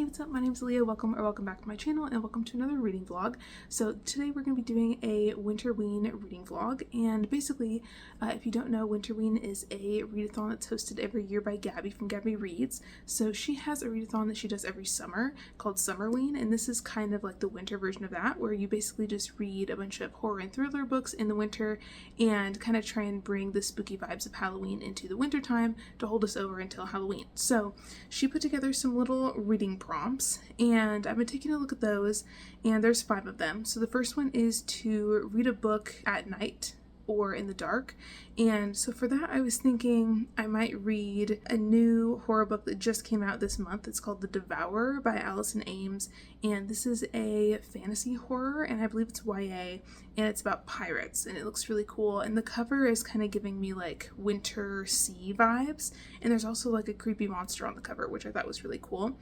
what's up? My name is Alea. Welcome back to my channel, and welcome to another reading vlog. So today we're going to be doing a winterween reading vlog, and basically, if you don't know, winterween is a readathon that's hosted every year by Gabby from Gabby Reads. So she has a readathon that she does every summer called Summerween, and this is kind of like the winter version of that, where you basically just read a bunch of horror and thriller books in the winter and kind of try and bring the spooky vibes of Halloween into the winter time to hold us over until Halloween. So she put together some little reading prompts, and I've been taking a look at those, and there's 5 of them. So the first one is to read a book at night or in the dark, and so for that I was thinking I might read a new horror book that just came out this month. It's called The Devourer by Allison Ames, and this is a fantasy horror, and I believe it's YA, and it's about pirates, and it looks really cool, and the cover is kind of giving me like winter sea vibes, and there's also like a creepy monster on the cover, which I thought was really cool.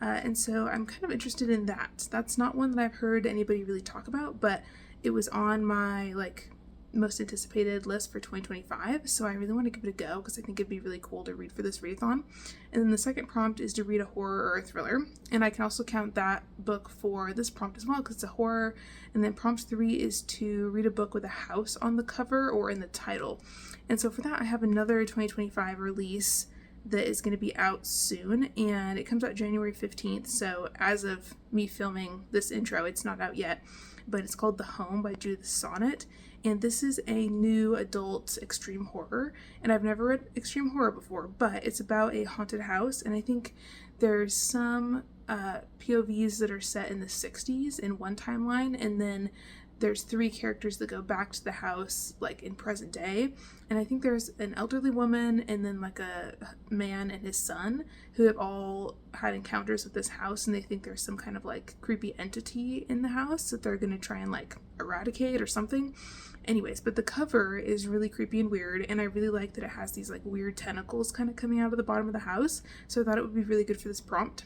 And so I'm kind of interested in that. That's not one that I've heard anybody really talk about, but it was on my like most anticipated list for 2025, so I really want to give it a go because I think it'd be really cool to read for this readathon. And then the second prompt is to read a horror or a thriller, and I can also count that book for this prompt as well because it's a horror. And then prompt 3 is to read a book with a house on the cover or in the title. And so for that I have another 2025 release that is going to be out soon, and it comes out January 15th, so as of me filming this intro it's not out yet, but it's called The Home by Judith Sonnet, and this is a new adult extreme horror, and I've never read extreme horror before, but it's about a haunted house, and I think there's some POVs that are set in the 60s in one timeline, and then there's 3 characters that go back to the house like in present day, and I think there's an elderly woman and then like a man and his son who have all had encounters with this house, and they think there's some kind of like creepy entity in the house that they're gonna try and like eradicate or something. Anyways, but the cover is really creepy and weird, and I really like that it has these like weird tentacles kind of coming out of the bottom of the house, so I thought it would be really good for this prompt.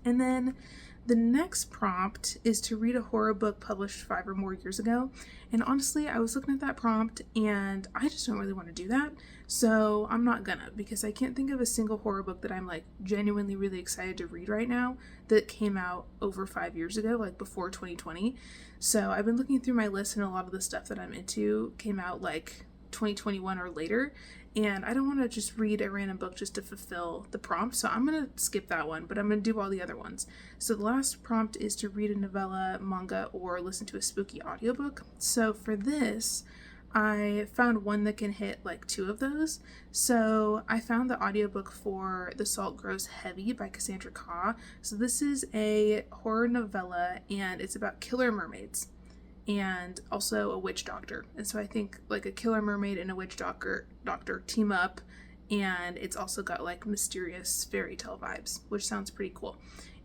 And then the next prompt is to read a horror book published 5 or more years ago, and honestly I was looking at that prompt and I just don't really want to do that, so I'm not gonna, because I can't think of a single horror book that I'm like genuinely really excited to read right now that came out over 5 years ago, like before 2020. So I've been looking through my list, and a lot of the stuff that I'm into came out like 2021 or later, and I don't want to just read a random book just to fulfill the prompt, so I'm going to skip that one, but I'm going to do all the other ones. So the last prompt is to read a novella, manga, or listen to a spooky audiobook. So for this, I found one that can hit like 2 of those. So I found the audiobook for The Salt Grows Heavy by Cassandra Khaw. So this is a horror novella, and it's about killer mermaids and also a witch doctor. And so I think like a killer mermaid and a witch doctor team up, and it's also got like mysterious fairy tale vibes, which sounds pretty cool.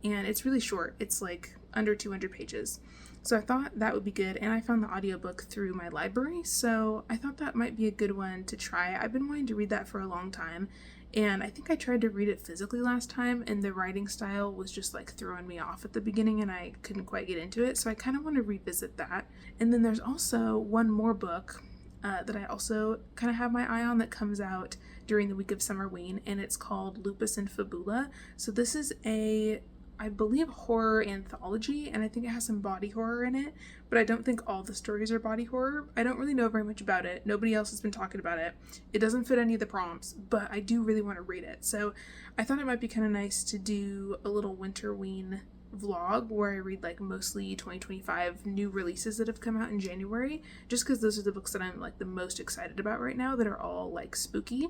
And it's really short. It's like under 200 pages. So I thought that would be good, and I found the audiobook through my library, so I thought that might be a good one to try. I've been wanting to read that for a long time, and I think I tried to read it physically last time, and the writing style was just like throwing me off at the beginning and I couldn't quite get into it, so I kind of want to revisit that. And then there's also one more book that I also kind of have my eye on that comes out during the week of Summerween, and it's called Lupus and Fabula. So this is a, I believe, horror anthology, and I think it has some body horror in it, but I don't think all the stories are body horror. I don't really know very much about it. Nobody else has been talking about it. It doesn't fit any of the prompts, but I do really want to read it. So I thought it might be kind of nice to do a little winterween vlog where I read like mostly 2025 new releases that have come out in January, just because those are the books that I'm like the most excited about right now that are all like spooky.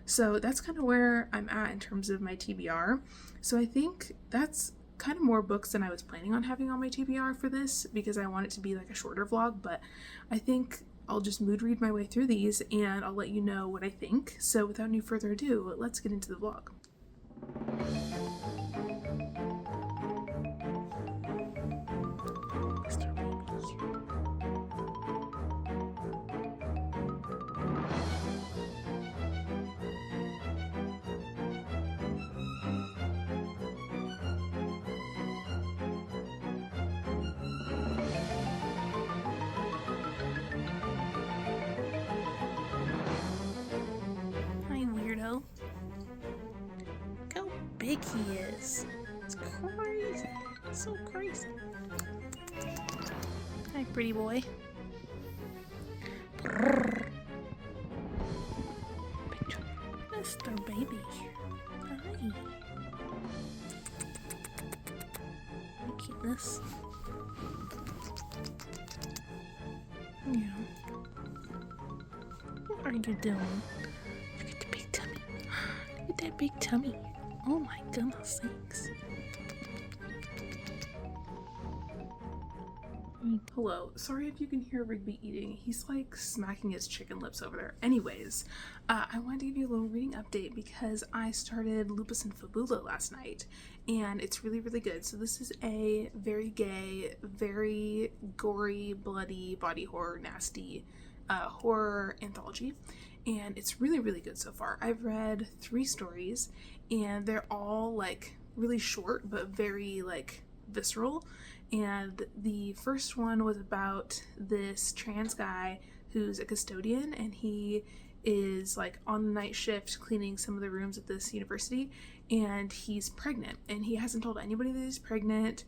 So that's kind of where I'm at in terms of my TBR. So I think that's kind of more books than I was planning on having on my TBR for this, because I want it to be like a shorter vlog, but I think I'll just mood read my way through these and I'll let you know what I think. So without any further ado, let's get into the vlog. Hi, weirdo. Look how big he is. It's so crazy. Hi, pretty boy. Mr. Baby. Hi. Cuteness. Yeah. What are you doing? Look at the big tummy. Look at that big tummy. Oh my goodness sakes. Hello, sorry if you can hear Rigby eating. He's like smacking his chicken lips over there. Anyways, I wanted to give you a little reading update because I started Lupus and Fabula last night and it's really, really good. So this is a very gay, very gory, bloody, body horror, nasty horror anthology, and it's really, really good so far. I've read 3 stories and they're all like really short but very like visceral. And the first one was about this trans guy who's a custodian, and he is like on the night shift cleaning some of the rooms at this university, and he's pregnant and he hasn't told anybody that he's pregnant.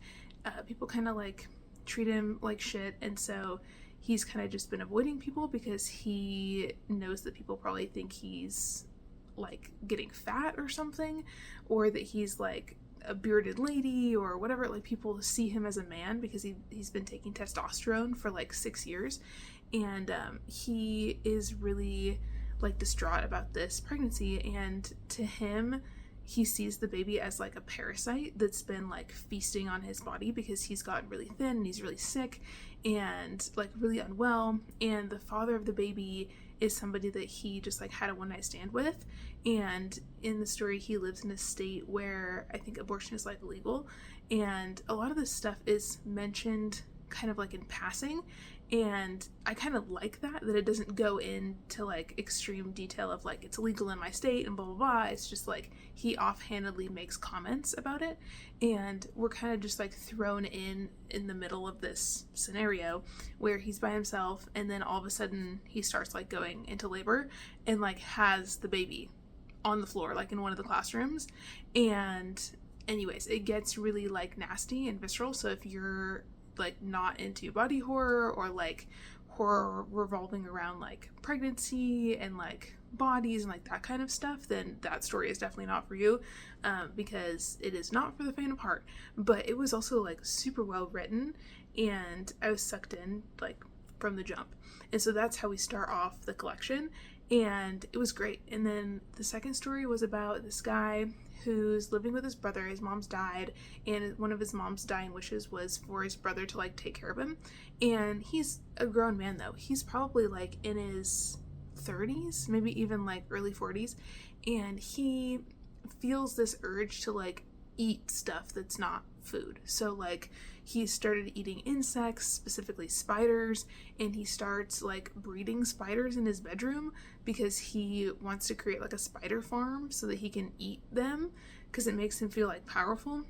People kind of like treat him like shit, and so he's kind of just been avoiding people because he knows that people probably think he's like getting fat or something, or that he's like a bearded lady or whatever. Like people see him as a man because he's been taking testosterone for like 6 years, and he is really like distraught about this pregnancy, and to him he sees the baby as like a parasite that's been like feasting on his body because he's gotten really thin and he's really sick and like really unwell, and the father of the baby is somebody that he just like had a one-night stand with. And in the story he lives in a state where I think abortion is like illegal, and a lot of this stuff is mentioned kind of like in passing, and I kind of like that it doesn't go into like extreme detail of like it's illegal in my state and blah blah blah. It's just like he offhandedly makes comments about it, and we're kind of just like thrown in the middle of this scenario where he's by himself, and then all of a sudden he starts like going into labor and like has the baby on the floor like in one of the classrooms. And anyways, it gets really like nasty and visceral, so if you're like not into body horror or like horror revolving around like pregnancy and like bodies and like that kind of stuff, then that story is definitely not for you, because it is not for the faint of heart. But it was also like super well written and I was sucked in like from the jump, and so that's how we start off the collection, and it was great. And then the second story was about this guy who's living with his brother. His mom's died, and one of his mom's dying wishes was for his brother to like take care of him. And he's a grown man though. He's probably like in his 30s, maybe even like early 40s, and he feels this urge to like eat stuff that's not food. So like he started eating insects, specifically spiders, and he starts like breeding spiders in his bedroom because he wants to create like a spider farm so that he can eat them because it makes him feel like powerful.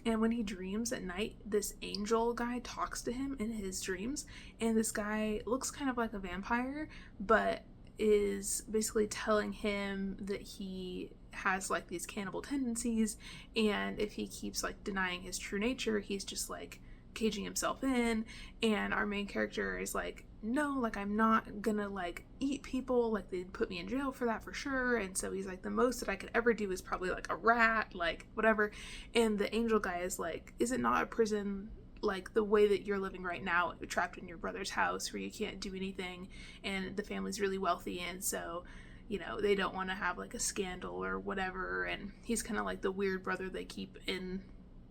And when he dreams at night, this angel guy talks to him in his dreams, and this guy looks kind of like a vampire but is basically telling him that he has like these cannibal tendencies, and if he keeps like denying his true nature, he's just like caging himself in. And our main character is like, no, like I'm not gonna like eat people, like they'd put me in jail for that for sure. And so he's like, the most that I could ever do is probably like a rat, like whatever. And the angel guy is like, is it not a prison like the way that you're living right now, trapped in your brother's house where you can't do anything, and the family's really wealthy, and so you know they don't want to have like a scandal or whatever. And he's kind of like the weird brother they keep in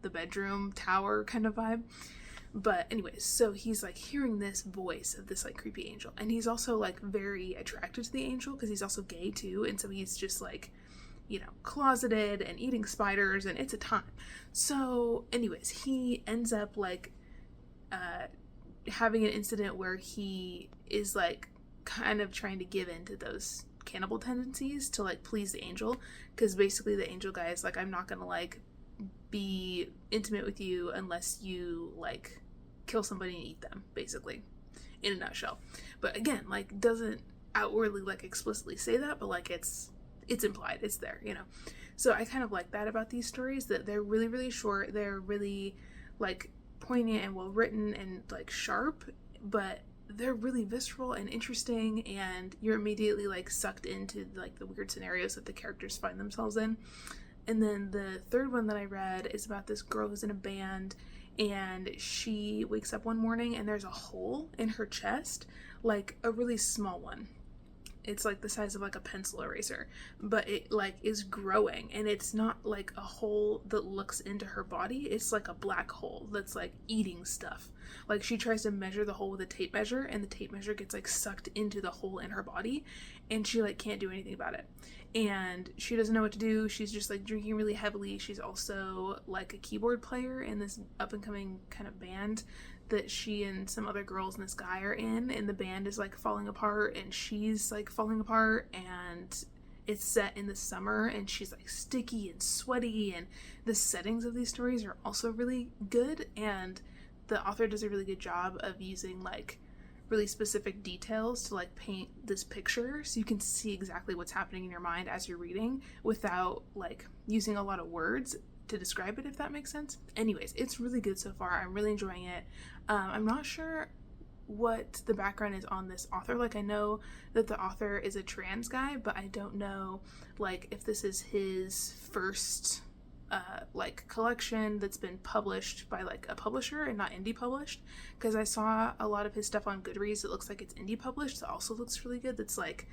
the bedroom tower kind of vibe. But anyways, so he's like hearing this voice of this like creepy angel, and he's also like very attracted to the angel because he's also gay too, and so he's just like, you know, closeted and eating spiders, and it's a time. So anyways, he ends up like having an incident where he is like kind of trying to give in to those cannibal tendencies to like please the angel, because basically the angel guy is like, I'm not gonna like be intimate with you unless you like kill somebody and eat them, basically, in a nutshell. But again, like doesn't outwardly like explicitly say that, but like it's implied, it's there, you know. So I kind of like that about these stories, that they're really, really short, they're really like poignant and well written and like sharp, but they're really visceral and interesting, and you're immediately like sucked into like the weird scenarios that the characters find themselves in. And then the third one that I read is about this girl who's in a band, and she wakes up one morning and there's a hole in her chest, like a really small one. It's like the size of like a pencil eraser, but it like is growing, and it's not like a hole that looks into her body. It's like a black hole that's like eating stuff. Like she tries to measure the hole with a tape measure, and the tape measure gets like sucked into the hole in her body, and she like can't do anything about it. And she doesn't know what to do. She's just like drinking really heavily. She's also like a keyboard player in this up and coming kind of band that she and some other girls and this guy are in, and the band is like falling apart, and she's like falling apart, and it's set in the summer, and she's like sticky and sweaty, and the settings of these stories are also really good, and the author does a really good job of using like really specific details to like paint this picture so you can see exactly what's happening in your mind as you're reading without like using a lot of words to describe it, if that makes sense. Anyways, it's really good so far. I'm really enjoying it. I'm not sure what the background is on this author. Like, I know that the author is a trans guy, but I don't know like if this is his first like collection that's been published by like a publisher and not indie published, because I saw a lot of his stuff on Goodreads that looks like it's indie published. That also looks really good. That's like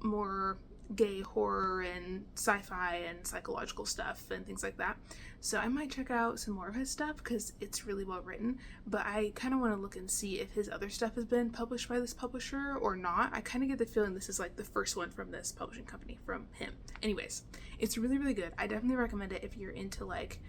more gay horror and sci-fi and psychological stuff and things like that. So I might check out some more of his stuff because it's really well written, but I kind of want to look and see if his other stuff has been published by this publisher or not. I kind of get the feeling this is like the first one from this publishing company from him. Anyways, it's really, really good. I definitely recommend it if you're into like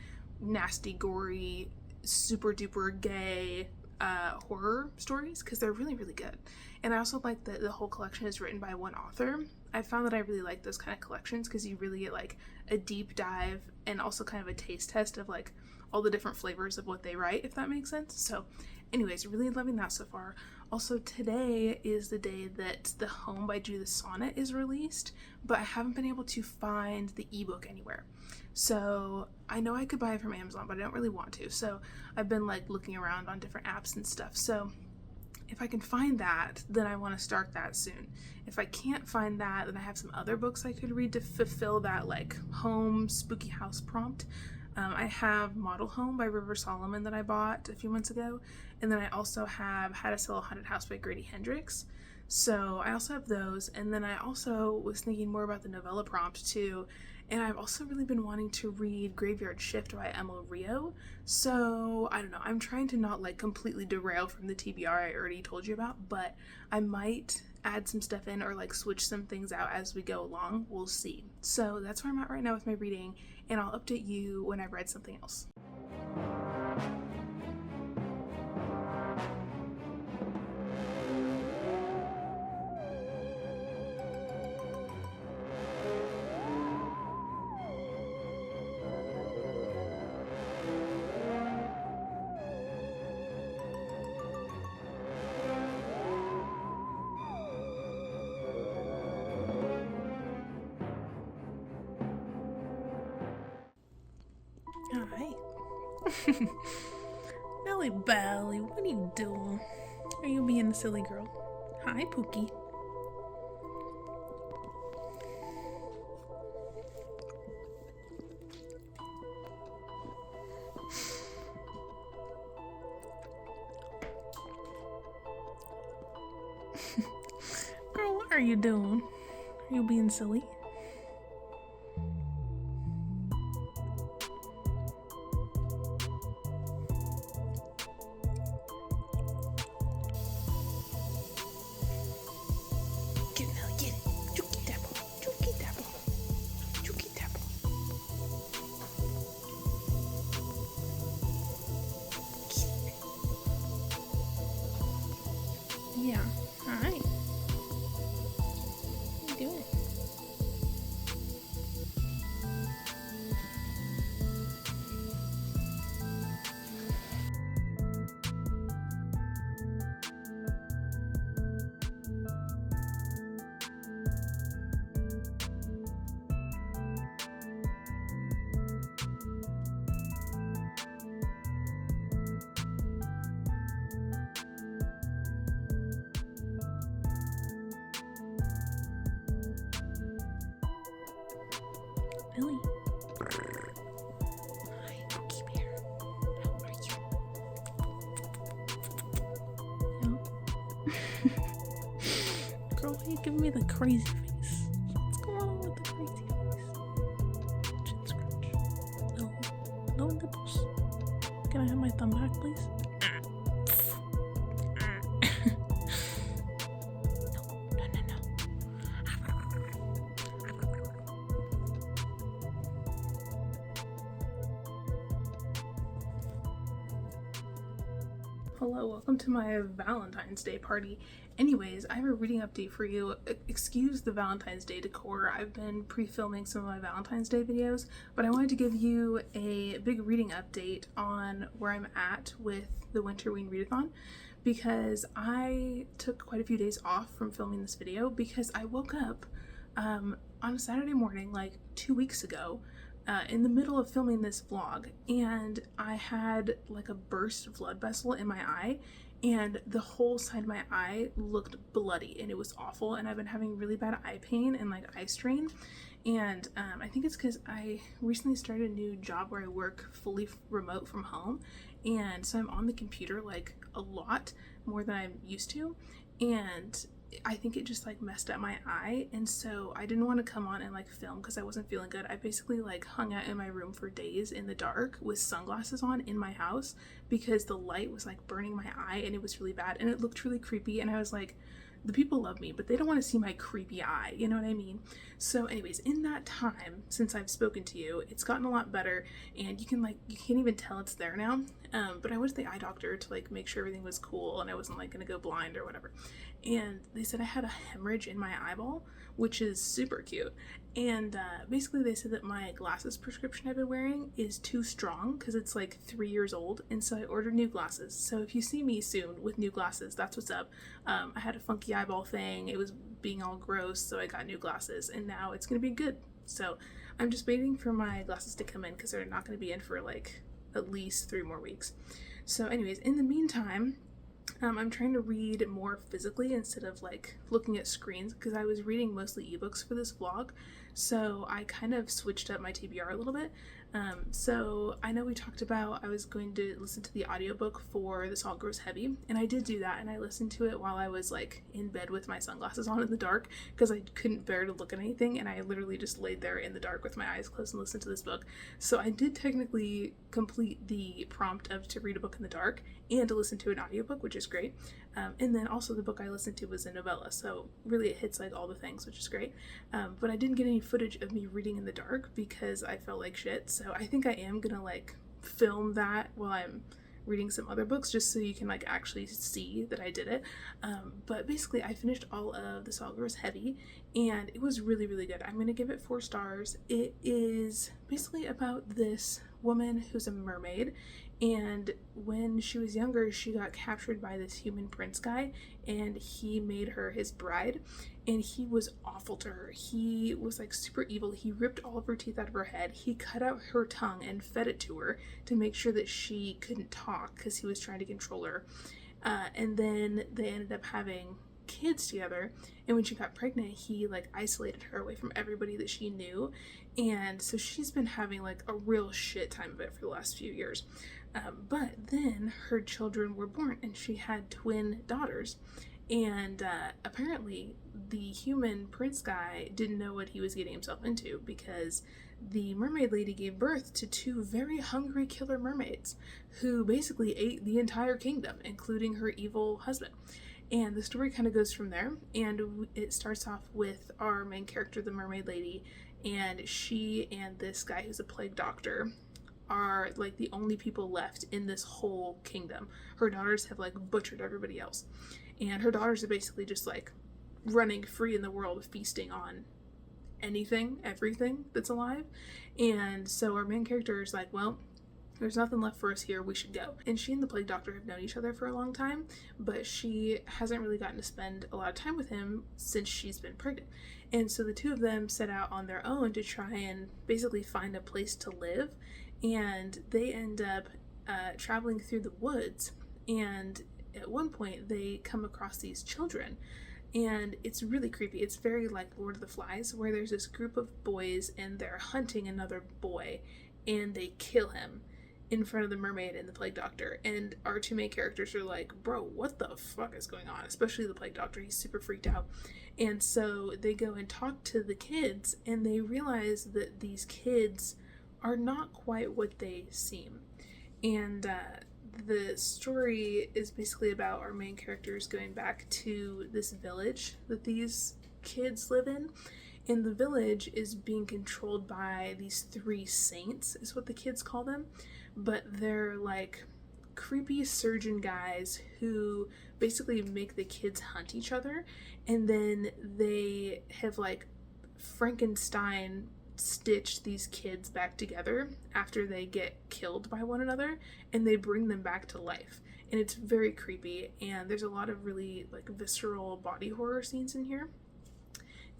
nasty, gory, super duper gay horror stories, because they're really, really good. And I also like that the whole collection is written by one author. I found that I really like those kind of collections because you really get like a deep dive and also kind of a taste test of like all the different flavors of what they write, if that makes sense. So anyways, really loving that so far. Also, today is the day that the Home by Judith Sonnet is released, but I haven't been able to find the ebook anywhere. So I know I could buy it from Amazon, but I don't really want to. So I've been like looking around on different apps and stuff. So if I can find that, then I want to start that soon. If I can't find that, then I have some other books I could read to fulfill that like home spooky house prompt. I have Model Home by River Solomon that I bought a few months ago, and then I also have How to Sell a Haunted House by Grady Hendrix. So I also have those, and then I also was thinking more about the novella prompt too, and I've also really been wanting to read Graveyard Shift by Emma Rio. So I don't know, I'm trying to not like completely derail from the TBR I already told you about, but I might add some stuff in or like switch some things out as we go along. We'll see. So that's where I'm at right now with my reading, and I'll update you when I've read something else. Hi. Belly Belly, what are you doing? Are you being a silly girl? Hi, Pookie. Girl, what are you doing? Are you being silly? Yeah. Hi. What are you doing? Billy. Hi, Cookie Bear. How are you? Yeah. Girl, why are you giving me the crazy face? What's going on with the crazy face? Chin scratch. No nipples. Can I have my thumb back, please? Hello, welcome to my Valentine's Day party. Anyways, I have a reading update for you. Excuse the Valentine's Day decor. I've been pre-filming some of my Valentine's Day videos, but I wanted to give you a big reading update on where I'm at with the winterween readathon, because I took quite a few days off from filming this video because I woke up on a Saturday morning like 2 weeks ago in the middle of filming this vlog, and I had like a burst blood vessel in my eye, and the whole side of my eye looked bloody, and it was awful, and I've been having really bad eye pain and like eye strain, and I think it's because I recently started a new job where I work fully remote from home, and so I'm on the computer like a lot more than I'm used to, and I think it just like messed up my eye, and so I didn't want to come on and like film because I wasn't feeling good. I basically like hung out in my room for days in the dark with sunglasses on in my house because the light was like burning my eye, and it was really bad, and it looked really creepy, and I was like, the people love me, but they don't want to see my creepy eye, you know what I mean? So anyways, in that time since I've spoken to you, it's gotten a lot better, and you can't even tell it's there now. But I went to the eye doctor to like make sure everything was cool and I wasn't like gonna go blind or whatever, and they said I had a hemorrhage in my eyeball, which is super cute. And basically they said that my glasses prescription I've been wearing is too strong because it's like 3 years old, and so I ordered new glasses. So if you see me soon with new glasses, that's what's up. I had a funky eyeball thing, it was being all gross, so I got new glasses, and now it's gonna be good. So I'm just waiting for my glasses to come in because they're not gonna be in for like at least 3 more weeks. So anyways, in the meantime, I'm trying to read more physically instead of like looking at screens, because I was reading mostly ebooks for this vlog, so I kind of switched up my TBR a little bit. So I know we talked about I was going to listen to the audiobook for This All Grows Heavy, and I did do that, and I listened to it while I was like in bed with my sunglasses on in the dark because I couldn't bear to look at anything, and I literally just laid there in the dark with my eyes closed and listened to this book. So I did technically complete the prompt of to read a book in the dark and to listen to an audiobook, which is great. And then also the book I listened to was a novella, so really it hits like all the things, which is great. But I didn't get any footage of me reading in the dark because I felt like shit, so I think I am gonna like film that while I'm reading some other books just so you can like actually see that I did it. But basically I finished all of This All Grows Heavy, and it was really, really good. I'm gonna give it 4 stars. It is basically about this woman who's a mermaid, and when she was younger she got captured by this human prince guy, and he made her his bride, and he was awful to her. He was like super evil. He ripped all of her teeth out of her head. He cut out her tongue and fed it to her to make sure that she couldn't talk because he was trying to control her. And then they ended up having kids together, and when she got pregnant he like isolated her away from everybody that she knew, and so she's been having like a real shit time of it for the last few years. But then her children were born, and she had twin daughters, and apparently the human prince guy didn't know what he was getting himself into, because the mermaid lady gave birth to 2 very hungry killer mermaids who basically ate the entire kingdom, including her evil husband. And the story kind of goes from there, and it starts off with our main character, the mermaid lady, and she and this guy who's a plague doctor are like the only people left in this whole kingdom. Her daughters have like butchered everybody else, and her daughters are basically just like running free in the world, feasting on anything, everything that's alive. And so our main character is like, well, there's nothing left for us here, we should go. And she and the plague doctor have known each other for a long time, but she hasn't really gotten to spend a lot of time with him since she's been pregnant. And so the 2 of them set out on their own to try and basically find a place to live, and they end up traveling through the woods, and at one point they come across these children and it's really creepy. It's very like Lord of the Flies, where there's this group of boys and they're hunting another boy and they kill him in front of the mermaid and the plague doctor, and our two main characters are like, bro, what the fuck is going on? Especially the plague doctor, he's super freaked out. And so they go and talk to the kids, and they realize that these kids are not quite what they seem. And the story is basically about our main characters going back to this village that these kids live in. And the village is being controlled by these 3 saints, is what the kids call them. But they're like creepy surgeon guys who basically make the kids hunt each other. And then they have like Frankenstein stitch these kids back together after they get killed by one another, and they bring them back to life. And it's very creepy, and there's a lot of really like visceral body horror scenes in here,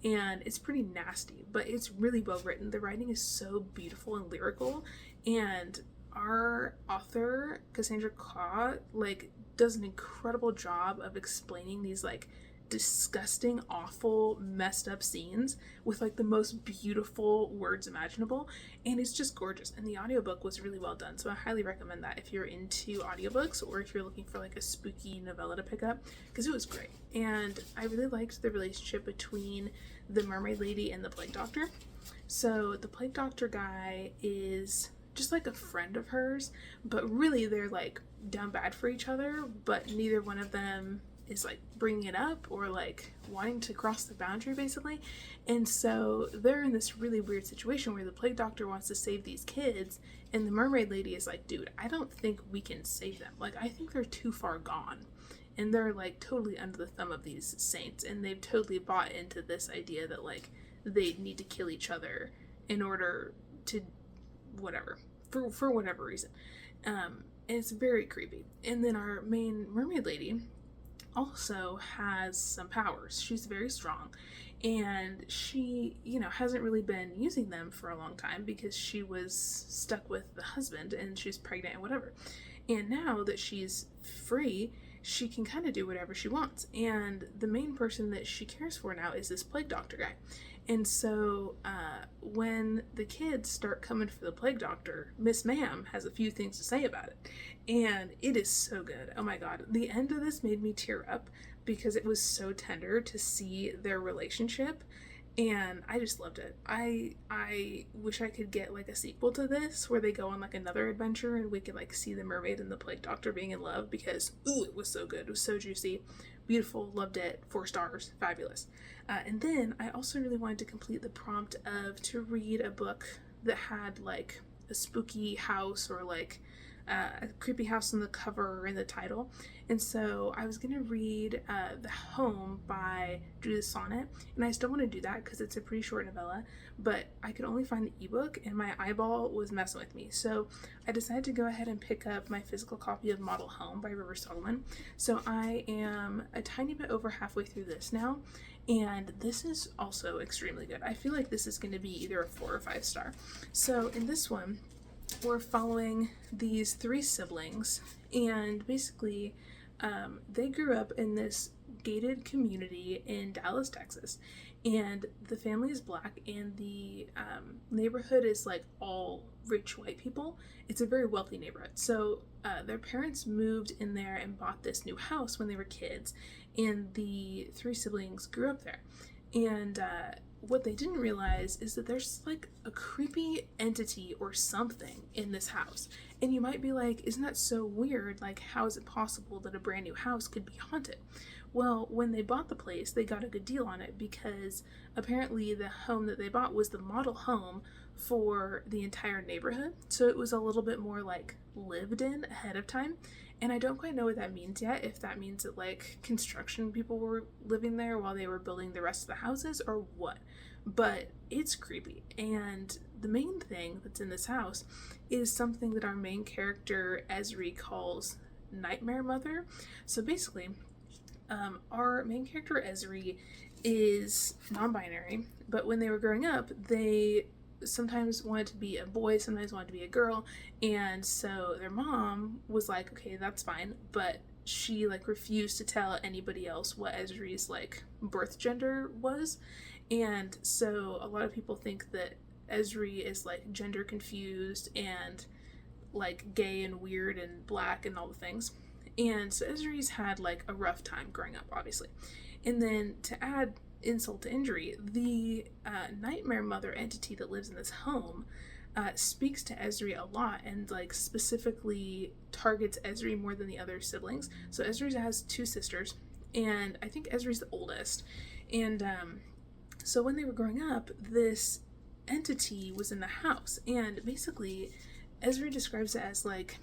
and it's pretty nasty, but it's really well written. The writing is so beautiful and lyrical, and our author Cassandra Claw like does an incredible job of explaining these like disgusting, awful, messed up scenes with like the most beautiful words imaginable, and it's just gorgeous. And the audiobook was really well done, so I highly recommend that if you're into audiobooks or if you're looking for like a spooky novella to pick up, because it was great. And I really liked the relationship between the mermaid lady and the plague doctor. So the plague doctor guy is just like a friend of hers, but really they're like down bad for each other, but neither one of them is like bringing it up or like wanting to cross the boundary basically. And so they're in this really weird situation where the plague doctor wants to save these kids, and the mermaid lady is like, dude, I don't think we can save them. Like, I think they're too far gone. And they're like totally under the thumb of these saints, and they've totally bought into this idea that like they need to kill each other in order to whatever, for whatever reason. And it's very creepy. And then our main mermaid lady also has some powers. She's very strong, and she, you know, hasn't really been using them for a long time because she was stuck with the husband and she's pregnant and whatever. And now that she's free, she can kind of do whatever she wants. And the main person that she cares for now is this plague doctor guy. And so when the kids start coming for the plague doctor, Miss Ma'am has a few things to say about it. And it is so good. Oh my god. The end of this made me tear up because it was so tender to see their relationship. And I just loved it. I wish I could get like a sequel to this where they go on like another adventure and we could like see the mermaid and the plague doctor being in love, because ooh, it was so good. It was so juicy, beautiful, loved it, 4 stars, fabulous. And then I also really wanted to complete the prompt of to read a book that had like a spooky house or like a creepy house on the cover or in the title. And so I was going to read The Home by Judith Sonnet, and I still want to do that because it's a pretty short novella, but I could only find the ebook and my eyeball was messing with me. So I decided to go ahead and pick up my physical copy of Model Home by River Solomon. So I am a tiny bit over halfway through this now, and this is also extremely good. I feel like this is going to be either a 4 or 5 star. So in this one, we're following these 3 siblings, and basically they grew up in this gated community in Dallas, Texas, and the family is black, and the neighborhood is like all rich white people. It's a very wealthy neighborhood. So their parents moved in there and bought this new house when they were kids, and the 3 siblings grew up there. And what they didn't realize is that there's like a creepy entity or something in this house. And you might be like, isn't that so weird? Like, how is it possible that a brand new house could be haunted? Well, when they bought the place, they got a good deal on it because apparently the home that they bought was the model home for the entire neighborhood. So it was a little bit more like lived in ahead of time. And I don't quite know what that means yet, if that means that like construction people were living there while they were building the rest of the houses or what. But it's creepy. And the main thing that's in this house is something that our main character Esri calls Nightmare Mother. So basically, our main character Esri is non-binary, but when they were growing up, they sometimes wanted to be a boy, sometimes wanted to be a girl, and so their mom was like, okay, that's fine, but she like refused to tell anybody else what Ezri's like birth gender was. And so a lot of people think that Ezri is like gender confused and like gay and weird and black and all the things. And so Ezri's had like a rough time growing up, obviously. And then to add insult to injury, the nightmare mother entity that lives in this home speaks to Ezri a lot and like specifically targets Ezri more than the other siblings. So Ezri has 2 sisters, and I think Ezri's the oldest. And so when they were growing up, this entity was in the house, and basically Ezri describes it as like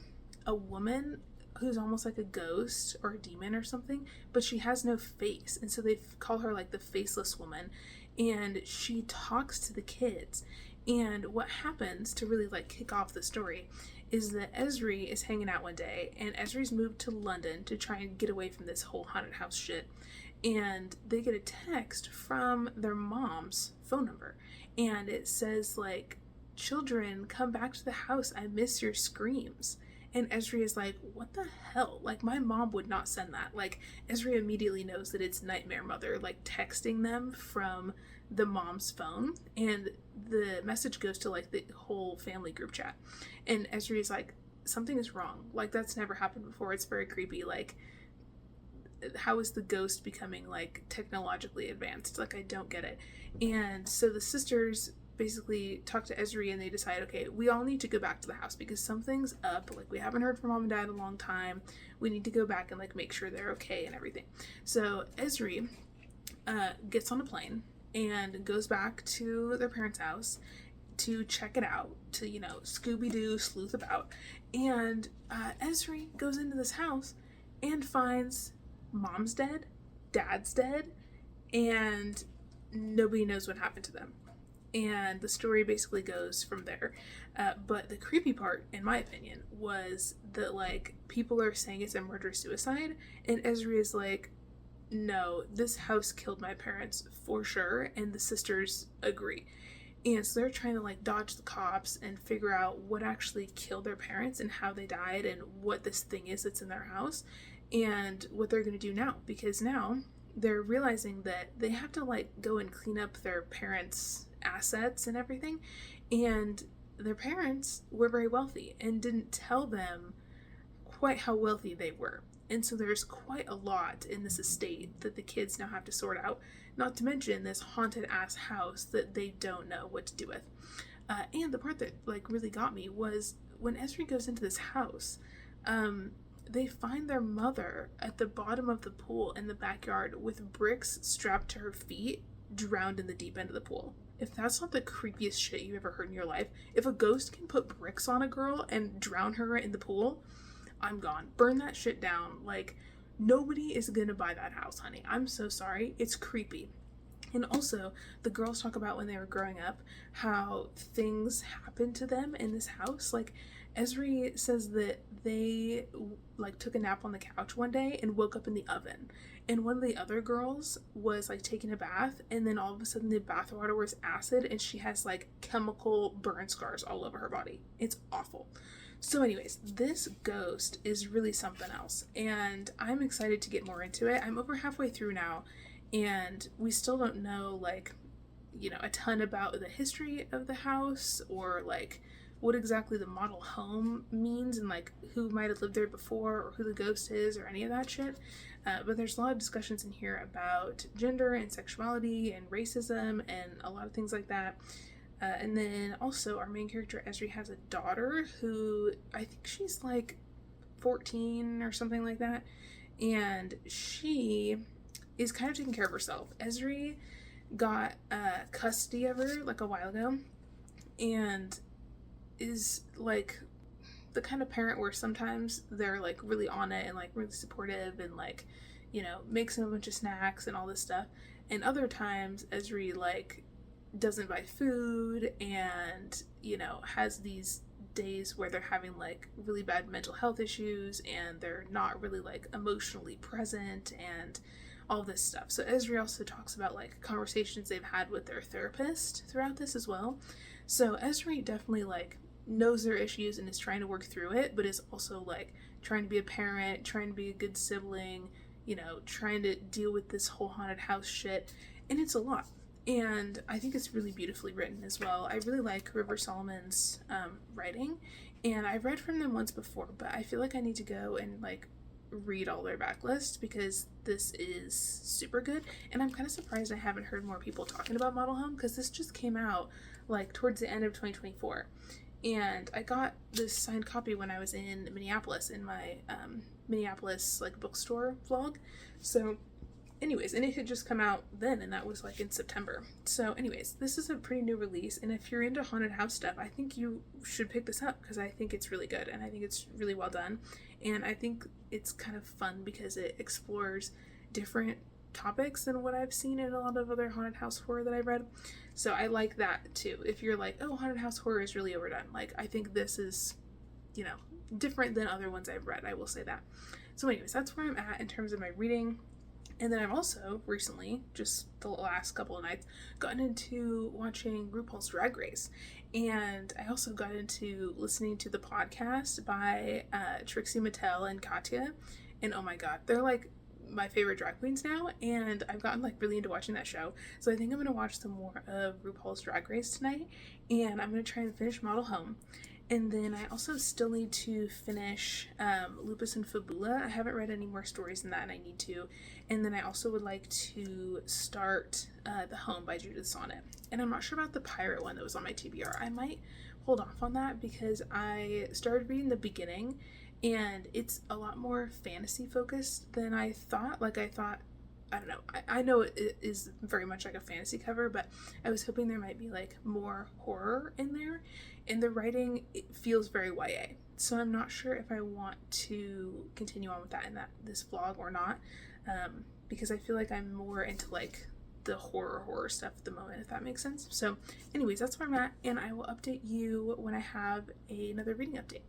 a woman who's almost like a ghost or a demon or something, but she has no face, and so they call her like the faceless woman, and she talks to the kids. And what happens to really like kick off the story is that Ezri is hanging out one day, and Ezri's moved to London to try and get away from this whole haunted house shit, and they get a text from their mom's phone number, and it says like, "Children, come back to the house, I miss your screams." And Ezri is like, what the hell? Like, my mom would not send that. Like, Ezri immediately knows that it's Nightmare Mother, like, texting them from the mom's phone. And the message goes to, like, the whole family group chat. And Ezri is like, something is wrong. Like, that's never happened before. It's very creepy. Like, how is the ghost becoming, like, technologically advanced? Like, I don't get it. And so the sisters basically talk to Ezri, and they decide, okay, we all need to go back to the house because something's up. Like, we haven't heard from mom and dad in a long time. We need to go back and like make sure they're okay and everything. So Ezri gets on a plane and goes back to their parents' house to check it out, to, you know, Scooby-Doo sleuth about. And Ezri goes into this house and finds mom's dead, dad's dead, and nobody knows what happened to them. And the story basically goes from there. But the creepy part, in my opinion, was that, like, people are saying it's a murder-suicide, and Ezri is like, no, this house killed my parents for sure, and the sisters agree. And so they're trying to, like, dodge the cops and figure out what actually killed their parents and how they died and what this thing is that's in their house and what they're going to do now. Because now they're realizing that they have to, like, go and clean up their parents' assets and everything, and their parents were very wealthy and didn't tell them quite how wealthy they were, and so there's quite a lot in this estate that the kids now have to sort out, not to mention this haunted ass house that they don't know what to do with. And the part that like really got me was when Ezri goes into this house, they find their mother at the bottom of the pool in the backyard with bricks strapped to her feet, drowned in the deep end of the pool. If that's not the creepiest shit you've ever heard in your life, if a ghost can put bricks on a girl and drown her in the pool, I'm gone. Burn that shit down. Like, nobody is gonna buy that house, honey. I'm so sorry. It's creepy. And also, the girls talk about when they were growing up, how things happened to them in this house. Like, Ezri says that they, like, took a nap on the couch one day and woke up in the oven. And one of the other girls was, like, taking a bath, and then all of a sudden the bath water was acid, and she has, like, chemical burn scars all over her body. It's awful. So anyways, this ghost is really something else, and I'm excited to get more into it. I'm over halfway through now, and we still don't know, like, you know, a ton about the history of the house, or, like, what exactly the model home means, and, like, who might have lived there before, or who the ghost is, or any of that shit. But there's a lot of discussions in here about gender and sexuality and racism and a lot of things like that. And then also our main character Ezri has a daughter who I think she's like 14 or something like that, and she is kind of taking care of herself. Ezri got custody of her like a while ago, and is like the kind of parent where sometimes they're like really on it and like really supportive and like, you know, makes him a bunch of snacks and all this stuff, and other times Ezri like doesn't buy food and, you know, has these days where they're having like really bad mental health issues and they're not really like emotionally present and all this stuff. So Ezri also talks about like conversations they've had with their therapist throughout this as well. So Ezri definitely like knows their issues and is trying to work through it, but is also like trying to be a parent, trying to be a good sibling, you know, trying to deal with this whole haunted house shit, and it's a lot. And I think it's really beautifully written as well. I really like River Solomon's writing, and I've read from them once before, but I feel like I need to go and like read all their backlist because this is super good. And I'm kind of surprised I haven't heard more people talking about Model Home, because this just came out like towards the end of 2024, and I got this signed copy when I was in Minneapolis in my Minneapolis like bookstore vlog. So anyways, and it had just come out then, and that was like in September. So anyways, this is a pretty new release, and if you're into haunted house stuff, I think you should pick this up because I think it's really good and I think it's really well done, and I think it's kind of fun because it explores different topics than what I've seen in a lot of other haunted house horror that I've read. So I like that too. If you're like, oh, haunted house horror is really overdone, like I think this is, you know, different than other ones I've read, I will say that. So anyways, that's where I'm at in terms of my reading. And then I've also recently, just the last couple of nights, gotten into watching RuPaul's Drag Race. And I also got into listening to the podcast by Trixie Mattel and Katya. And oh my god, they're like my favorite drag queens now, and I've gotten like really into watching that show. So I think I'm going to watch some more of RuPaul's Drag Race tonight, and I'm going to try and finish Model Home. And then I also still need to finish Lupus and Fabula. I haven't read any more stories than that, and I need to. And then I also would like to start The Home by Judith Sonnet. And I'm not sure about the pirate one that was on my TBR. I might hold off on that because I started reading the beginning, and it's a lot more fantasy focused than I thought. I don't know. I know it is very much like a fantasy cover, but I was hoping there might be like more horror in there. And the writing, it feels very YA. So I'm not sure if I want to continue on with that in this vlog or not. Because I feel like I'm more into like the horror stuff at the moment, if that makes sense. So anyways, that's where I'm at, and I will update you when I have another reading update.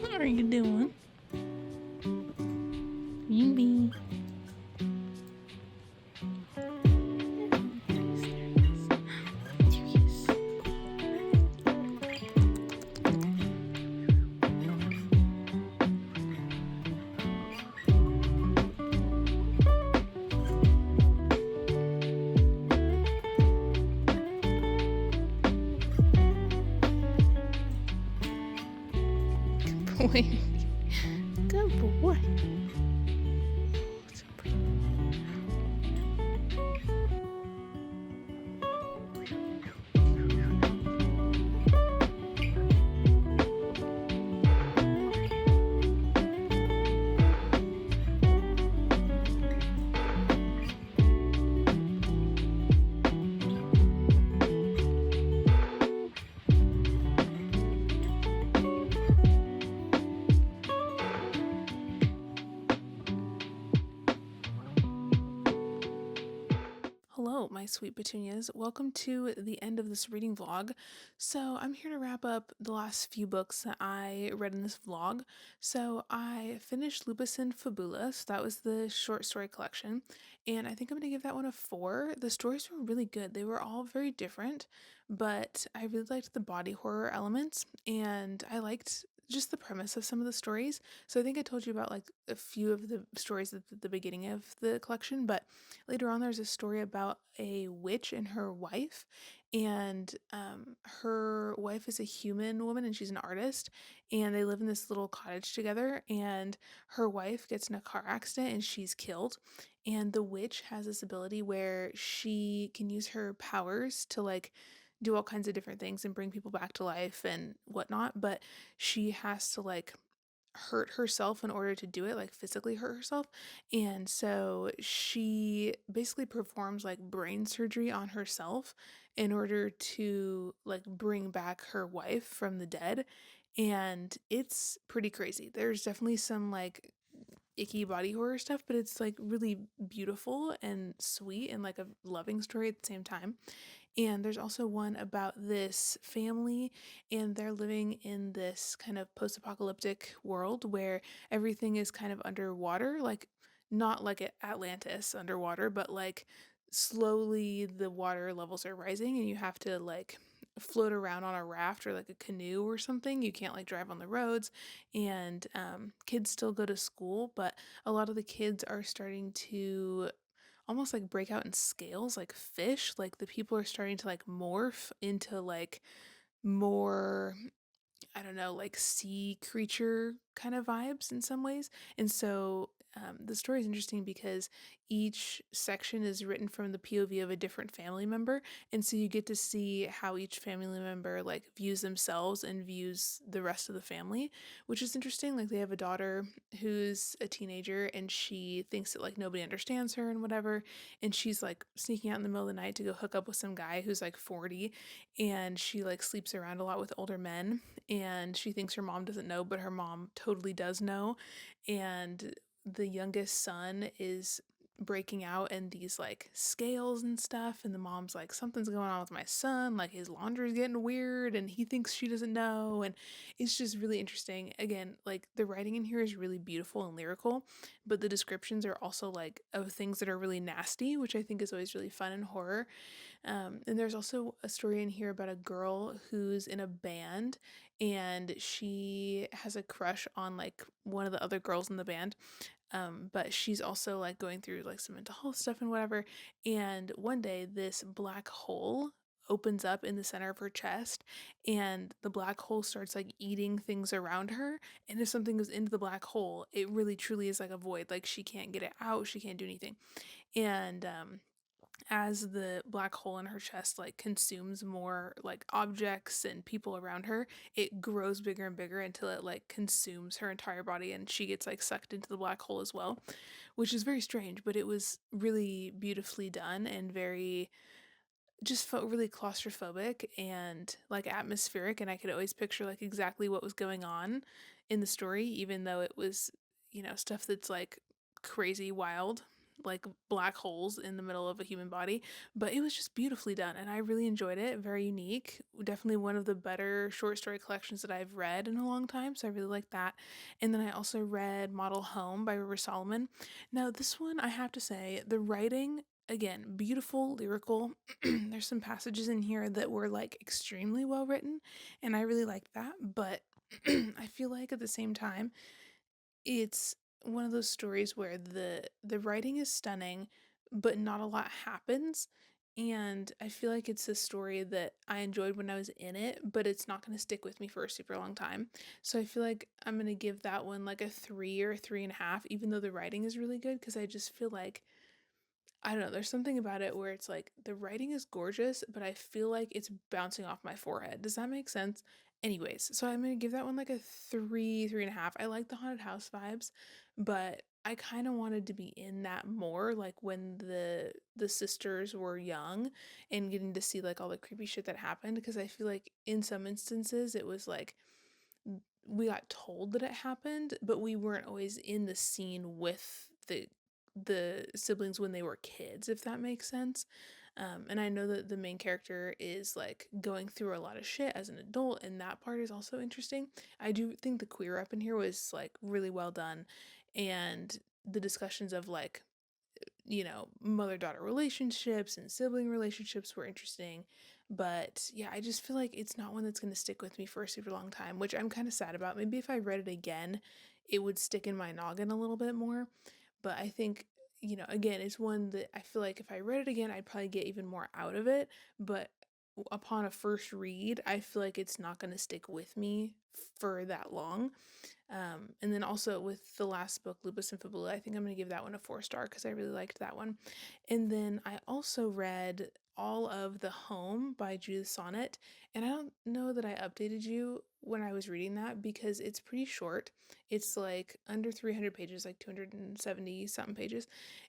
What are you doing? Baby. Boy. Good boy. sweet petunias. Welcome to the end of this reading vlog. So I'm here to wrap up the last few books that I read in this vlog. So I finished Lupus in Fabulous. That was the short story collection, and I think I'm going to give that one a 4. The stories were really good. They were all very different, but I really liked the body horror elements, and I liked just the premise of some of the stories. So I think I told you about like a few of the stories at the beginning of the collection, but later on there's a story about a witch and her wife, and her wife is a human woman and she's an artist, and they live in this little cottage together, and her wife gets in a car accident and she's killed, and the witch has this ability where she can use her powers to like do all kinds of different things and bring people back to life and whatnot, but she has to like hurt herself in order to do it, like physically hurt herself. And so she basically performs like brain surgery on herself in order to like bring back her wife from the dead. And it's pretty crazy. There's definitely some like icky body horror stuff, but it's like really beautiful and sweet and like a loving story at the same time. And there's also one about this family, and they're living in this kind of post-apocalyptic world where everything is kind of underwater, like not like Atlantis underwater, but like slowly the water levels are rising and you have to like float around on a raft or like a canoe or something. You can't like drive on the roads, and kids still go to school, but a lot of the kids are starting to almost like break out in scales like fish. Like the people are starting to like morph into like more, I don't know, like sea creature kind of vibes in some ways. And so the story is interesting because each section is written from the POV of a different family member. And so you get to see how each family member like views themselves and views the rest of the family, which is interesting. Like they have a daughter who's a teenager and she thinks that like nobody understands her and whatever. And she's like sneaking out in the middle of the night to go hook up with some guy who's like 40, and she like sleeps around a lot with older men, and she thinks her mom doesn't know, but her mom totally does know. And the youngest son is breaking out in these like scales and stuff, and the mom's like, something's going on with my son, like his laundry's getting weird and he thinks she doesn't know. And it's just really interesting. Again, like the writing in here is really beautiful and lyrical, but the descriptions are also like of things that are really nasty, which I think is always really fun in horror. And there's also a story in here about a girl who's in a band, and she has a crush on like one of the other girls in the band. But she's also like going through like some mental health stuff and whatever. And one day this black hole opens up in the center of her chest, and the black hole starts like eating things around her. And if something goes into the black hole, it really truly is like a void. Like she can't get it out, she can't do anything. And as the black hole in her chest like consumes more like objects and people around her, it grows bigger and bigger until it like consumes her entire body and she gets like sucked into the black hole as well, which is very strange, but it was really beautifully done and very, just felt really claustrophobic and like atmospheric, and I could always picture like exactly what was going on in the story, even though it was, you know, stuff that's like crazy wild, like black holes in the middle of a human body. But it was just beautifully done and I really enjoyed it. Very unique. Definitely one of the better short story collections that I've read in a long time. So I really like that. And then I also read Model Home by River Solomon. Now, this one, I have to say, the writing, again, beautiful, lyrical. There's some passages in here that were like extremely well written, and I really liked that. But I feel like at the same time, it's one of those stories where the writing is stunning, but not a lot happens. And I feel like it's a story that I enjoyed when I was in it, but it's not going to stick with me for a super long time. So I feel like I'm going to give that one like a 3 or a 3.5, even though the writing is really good, because I just feel like, I don't know, there's something about it where it's like the writing is gorgeous, but I feel like it's bouncing off my forehead. Does that make sense? Anyways, so I'm gonna give that one like a 3.5. I like the haunted house vibes, but I kind of wanted to be in that more, like when the sisters were young and getting to see like all the creepy shit that happened, because I feel like in some instances it was like we got told that it happened, but we weren't always in the scene with the siblings when they were kids, if that makes sense. And I know that the main character is like going through a lot of shit as an adult, and that part is also interesting. I do think the queer up in here was like really well done, and the discussions of like, mother-daughter relationships and sibling relationships were interesting. But yeah, I just feel like it's not one that's going to stick with me for a super long time, which I'm kind of sad about. Maybe if I read it again, it would stick in my noggin a little bit more. But I think, again, it's one that I feel like if I read it again, I'd probably get even more out of it. But upon a first read, I feel like it's not going to stick with me for that long. And then also with the last book, Lupus and Fabula, I think I'm going to give that one a 4-star because I really liked that one. And then I also read all of The Home by Judith Sonnet, and I don't know that I updated you when I was reading that because it's pretty short. It's like under 300 pages, like 270 something pages.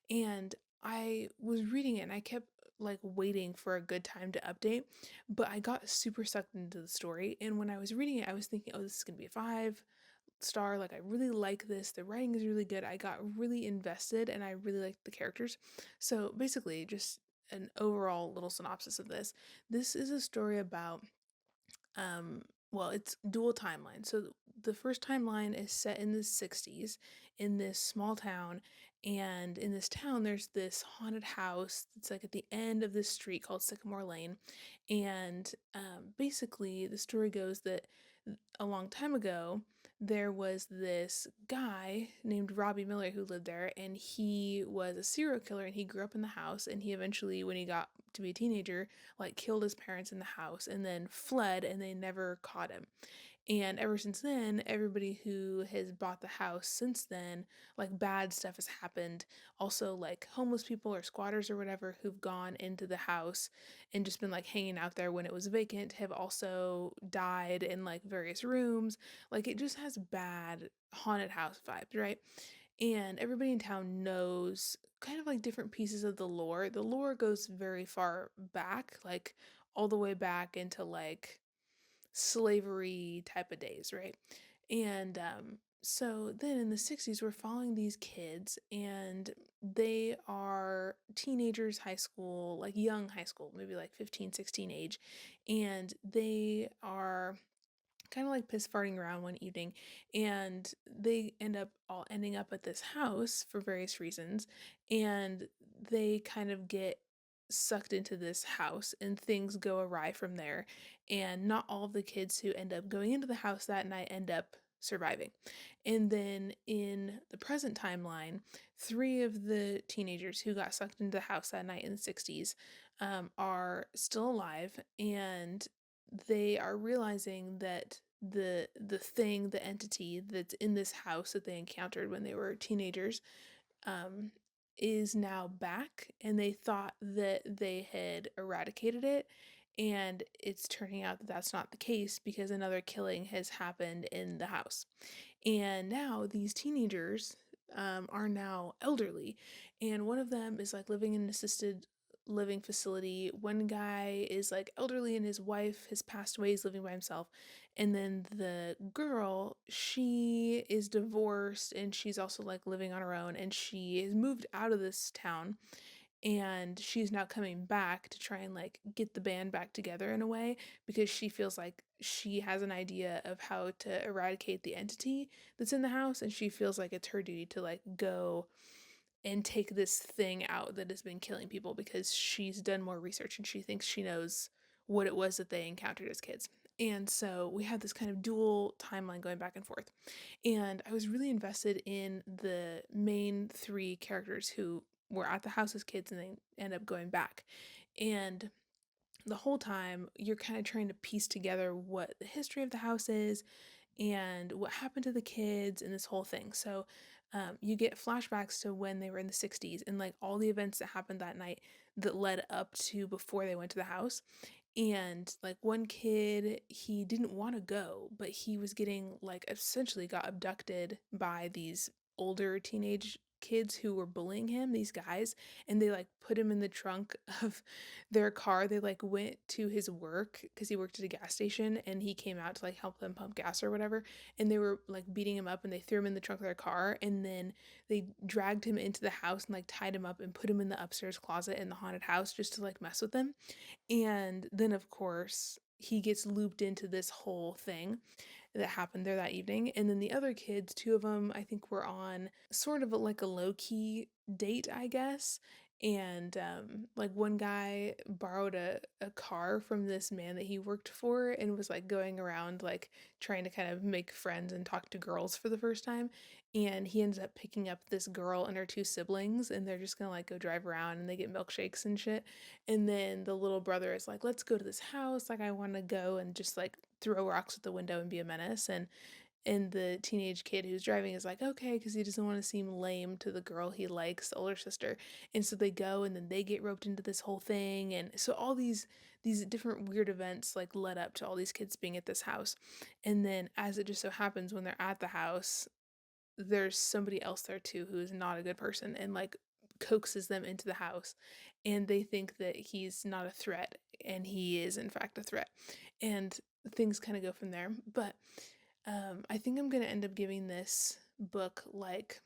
And I was reading it and I kept like waiting for a good time to update, but I got super sucked into the story. And when I was reading it, I was thinking, oh, this is going to be a 5-star. Like, I really like this. The writing is really good. I got really invested and I really liked the characters. So basically, just an overall little synopsis of this. This is a story about well, it's dual timeline. So the first timeline is set in the 60s in this small town, and in this town there's this haunted house that's like at the end of this street called Sycamore Lane. And basically the story goes that a long time ago there was this guy named Robbie Miller who lived there, and he was a serial killer, and he grew up in the house, and he eventually, when he got to be a teenager, like killed his parents in the house and then fled, and they never caught him. And ever since then, everybody who has bought the house since then, like bad stuff has happened. Also, like homeless people or squatters or whatever who've gone into the house and just been like hanging out there when it was vacant have also died in like various rooms. Like, it just has bad haunted house vibes, right? And everybody in town knows kind of like different pieces of the lore. The lore goes very far back, like all the way back into like slavery type of days, right? And so then in the 60s, we're following these kids, and they are teenagers, high school, like young high school, maybe like 15, 16 age. And they are kind of like piss farting around one evening, and they end up all ending up at this house for various reasons, and they kind of get sucked into this house and things go awry from there, and not all of the kids who end up going into the house that night end up surviving. And then in the present timeline, 3 of the teenagers who got sucked into the house that night in the 60s are still alive, and they are realizing that the entity that's in this house that they encountered when they were teenagers um is now back, and they thought that they had eradicated it, and it's turning out that that's not the case because another killing has happened in the house. And now these teenagers are now elderly, and one of them is like living in an assisted living facility. One guy is like elderly and his wife has passed away, he's living by himself. And then the girl, she is divorced and she's also like living on her own, and she has moved out of this town, and she's now coming back to try and like get the band back together in a way because she feels like she has an idea of how to eradicate the entity that's in the house, and she feels like it's her duty to like go and take this thing out that has been killing people because she's done more research and she thinks she knows what it was that they encountered as kids. And so we have this kind of dual timeline going back and forth. And I was really invested in the main 3 characters who were at the house as kids and they end up going back. And the whole time you're kind of trying to piece together what the history of the house is and what happened to the kids and this whole thing. So you get flashbacks to when they were in the 60s and like all the events that happened that night that led up to before they went to the house. And like one kid, he didn't want to go, but he was getting like essentially got abducted by these older teenage kids who were bullying him, these guys, and they like put him in the trunk of their car. They like went to his work because he worked at a gas station, and he came out to like help them pump gas or whatever, and they were like beating him up, and they threw him in the trunk of their car, and then they dragged him into the house and like tied him up and put him in the upstairs closet in the haunted house just to like mess with him. And then of course he gets looped into this whole thing that happened there that evening. And then the other kids, two of them, I think, were on sort of like a low key date, I guess. And like one guy borrowed a car from this man that he worked for and was like going around like trying to kind of make friends and talk to girls for the first time. And he ends up picking up this girl and her two siblings, and they're just gonna like go drive around and they get milkshakes and shit. And then the little brother is like, let's go to this house. Like, I want to go and just like throw rocks at the window and be a menace. And the teenage kid who's driving is like, okay, because he doesn't want to seem lame to the girl he likes, the older sister. And so they go, and then they get roped into this whole thing. And so all these different weird events like led up to all these kids being at this house. And then as it just so happens, when they're at the house, there's somebody else there too who is not a good person and like coaxes them into the house, and they think that he's not a threat, and he is in fact a threat, and things kind of go from there. But I think I'm going to end up giving this book like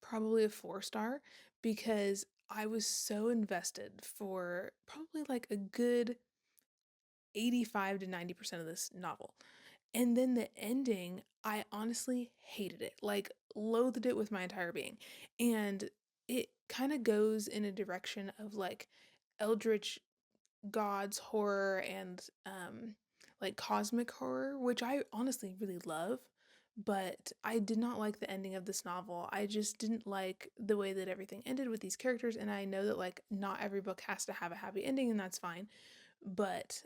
probably a 4 star, because I was so invested for probably like a good 85 to 90% of this novel. And then the ending, I honestly hated it, like loathed it with my entire being. And it kind of goes in a direction of like eldritch gods horror and like cosmic horror, which I honestly really love. But I did not like the ending of this novel. I just didn't like the way that everything ended with these characters. And I know that like not every book has to have a happy ending, and that's fine. But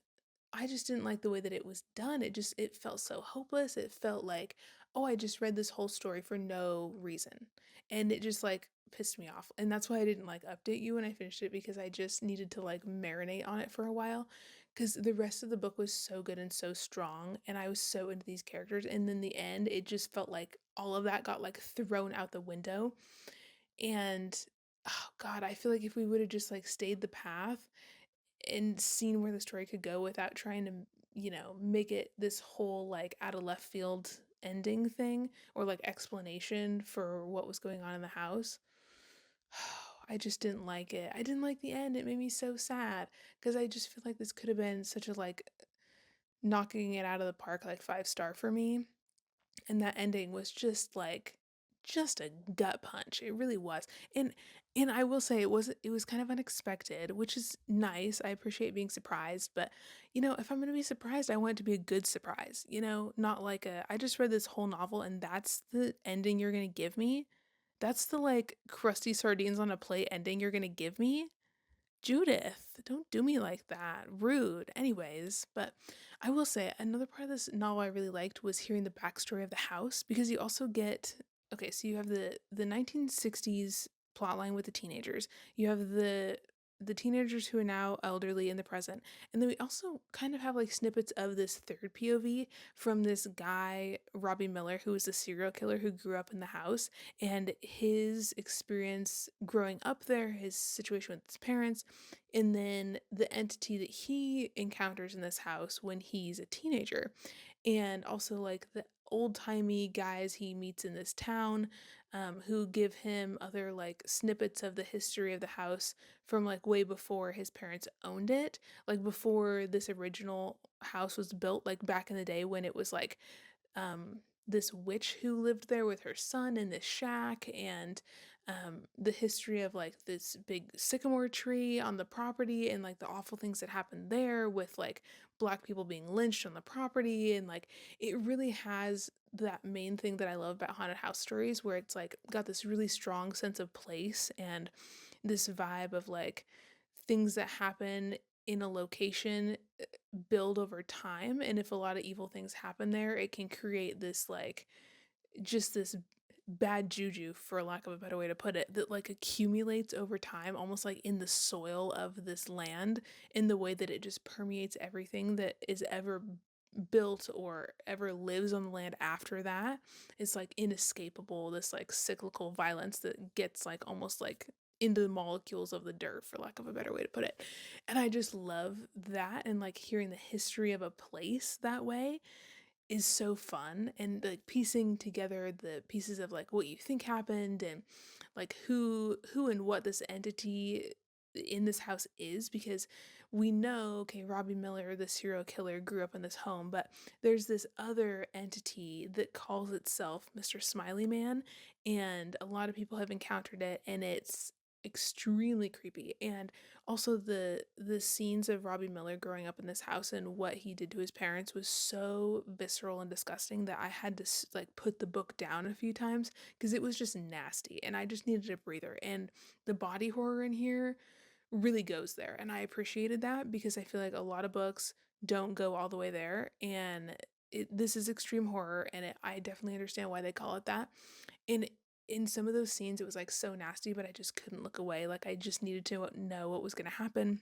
I just didn't like the way that it was done. It felt so hopeless. It felt like, oh, I just read this whole story for no reason. And it just like pissed me off. And that's why I didn't like update you when I finished it, because I just needed to like marinate on it for a while, cuz the rest of the book was so good and so strong, and I was so into these characters, and then the end it just felt like all of that got like thrown out the window. And oh god, I feel like if we would have just like stayed the path and seen where the story could go without trying to, make it this whole like out of left field ending thing or like explanation for what was going on in the house. I just didn't like it. I didn't like the end. It made me so sad because I just feel like this could have been such a like knocking it out of the park, like 5 star for me. And that ending was just a gut punch. It really was. And I will say it was kind of unexpected, which is nice. I appreciate being surprised, but if I'm going to be surprised, I want it to be a good surprise, not like I just read this whole novel and that's the ending you're going to give me. That's the like crusty sardines on a plate ending you're going to give me. Judith, don't do me like that. Rude. Anyways, but I will say another part of this novel I really liked was hearing the backstory of the house, because you also get, okay, so you have the 1960s plotline with the teenagers. You have the teenagers who are now elderly in the present. And then we also kind of have like snippets of this third POV from this guy, Robbie Miller, who was a serial killer who grew up in the house, and his experience growing up there, his situation with his parents, and then the entity that he encounters in this house when he's a teenager, and also like the old-timey guys he meets in this town, who give him other like snippets of the history of the house from like way before his parents owned it, like before this original house was built, like back in the day when it was like this witch who lived there with her son in this shack, and the history of like this big sycamore tree on the property, and like the awful things that happened there with like black people being lynched on the property. And like it really has that main thing that I love about haunted house stories, where it's like got this really strong sense of place and this vibe of like things that happen in a location build over time, and if a lot of evil things happen there, it can create this like just this bad juju, for lack of a better way to put it, that like accumulates over time, almost like in the soil of this land, in the way that it just permeates everything that is ever built or ever lives on the land after that is like inescapable, this like cyclical violence that gets like almost like into the molecules of the dirt, for lack of a better way to put it. And I just love that, and like hearing the history of a place that way is so fun, and like piecing together the pieces of like what you think happened, and like who and what this entity in this house is, because we know, okay, Robbie Miller, the serial killer, grew up in this home, but there's this other entity that calls itself Mr. Smiley Man, and a lot of people have encountered it, and it's extremely creepy. And also the scenes of Robbie Miller growing up in this house and what he did to his parents was so visceral and disgusting that I had to like put the book down a few times because it was just nasty and I just needed a breather. And the body horror in here really goes there, and I appreciated that because I feel like a lot of books don't go all the way there, and this is extreme horror, and I definitely understand why they call it that. And in some of those scenes, it was like so nasty, but I just couldn't look away. Like I just needed to know what was going to happen.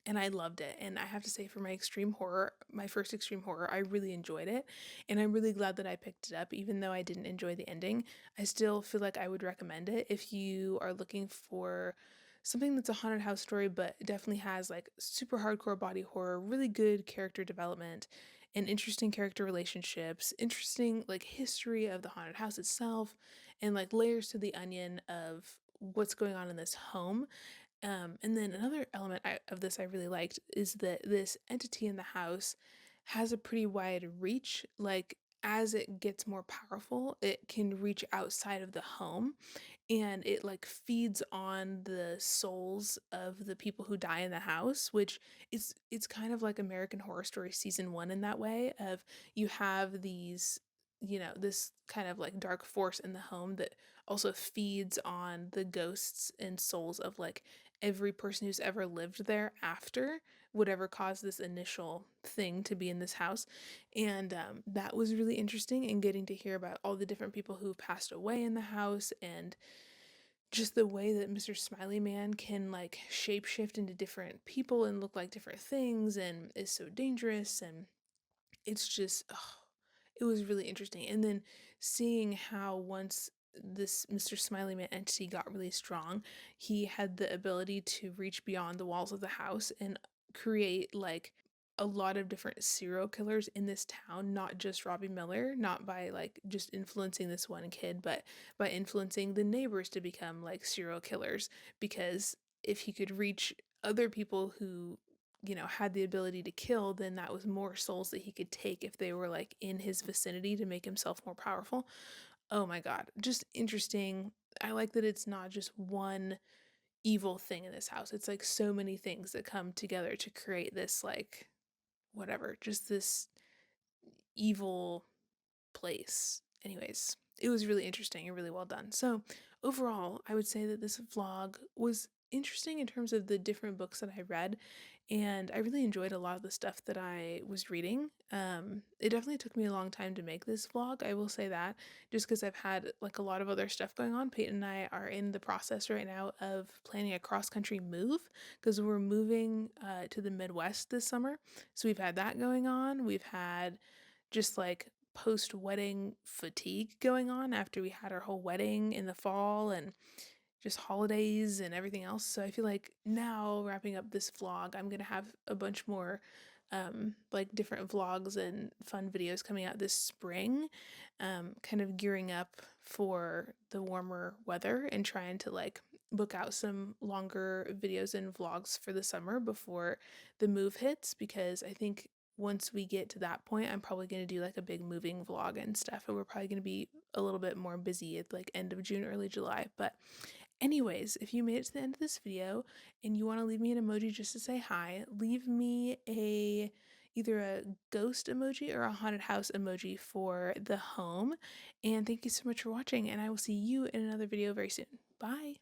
And I loved it. And I have to say, for my extreme horror, my first extreme horror, I really enjoyed it. And I'm really glad that I picked it up, even though I didn't enjoy the ending. I still feel like I would recommend it if you are looking for something that's a haunted house story, but definitely has like super hardcore body horror, really good character development, and interesting character relationships, interesting like history of the haunted house itself, and like layers to the onion of what's going on in this home. And then another element of this I really liked is that this entity in the house has a pretty wide reach. Like, as it gets more powerful, it can reach outside of the home, and it like feeds on the souls of the people who die in the house, which it's kind of like American Horror Story season 1 in that way of you have these, this kind of like dark force in the home that also feeds on the ghosts and souls of like every person who's ever lived there after whatever caused this initial thing to be in this house. And that was really interesting, and getting to hear about all the different people who've passed away in the house, and just the way that Mr. Smiley Man can like shapeshift into different people and look like different things and is so dangerous. And it's just, it was really interesting. And then seeing how once this Mr. Smiley Man entity got really strong, he had the ability to reach beyond the walls of the house and create like a lot of different serial killers in this town, not just Robbie Miller, not by like just influencing this one kid, but by influencing the neighbors to become like serial killers. Because if he could reach other people who had the ability to kill, then that was more souls that he could take if they were like in his vicinity to make himself more powerful. Oh my God, just interesting. I like that it's not just one evil thing in this house. It's like so many things that come together to create this like whatever, just this evil place. Anyways, it was really interesting and really well done. So, overall, I would say that this vlog was interesting in terms of the different books that I read, and I really enjoyed a lot of the stuff that I was reading. It definitely took me a long time to make this vlog, I will say that, just because I've had like a lot of other stuff going on. Peyton and I are in the process right now of planning a cross-country move because we're moving to the Midwest this summer. So we've had that going on. We've had just like post-wedding fatigue going on after we had our whole wedding in the fall and just holidays and everything else. So I feel like now wrapping up this vlog, I'm going to have a bunch more like different vlogs and fun videos coming out this spring, kind of gearing up for the warmer weather and trying to like book out some longer videos and vlogs for the summer before the move hits, because I think once we get to that point, I'm probably going to do like a big moving vlog and stuff, and we're probably going to be a little bit more busy at like end of June, early July. But anyways, if you made it to the end of this video and you want to leave me an emoji just to say hi, leave me either a ghost emoji or a haunted house emoji for the home. And thank you so much for watching, and I will see you in another video very soon. Bye!